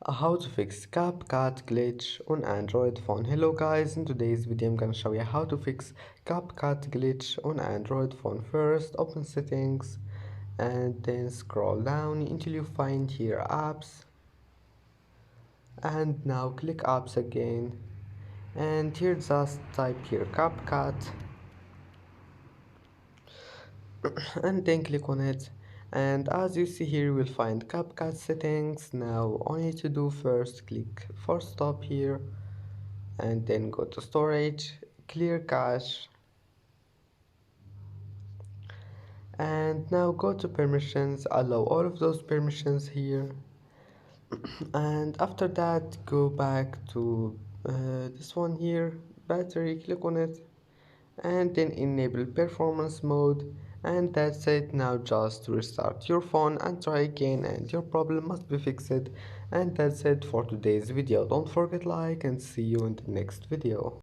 How to fix CapCut glitch on Android phone. Hello guys, in today's video I'm gonna show you how to fix CapCut glitch on Android phone. First, open settings and then scroll down until you find here apps, and now click apps again, and here just type here CapCut and then click on it, and as you see here you will find CapCut settings. Now all you need to do, first click for stop here and then go to storage, clear cache, and now go to permissions, allow all of those permissions here, and after that go back to this one here, battery, click on it and then enable performance mode, and that's it. Now just restart your phone and try again and your problem must be fixed. And that's it for today's video. Don't forget like and see you in the next video.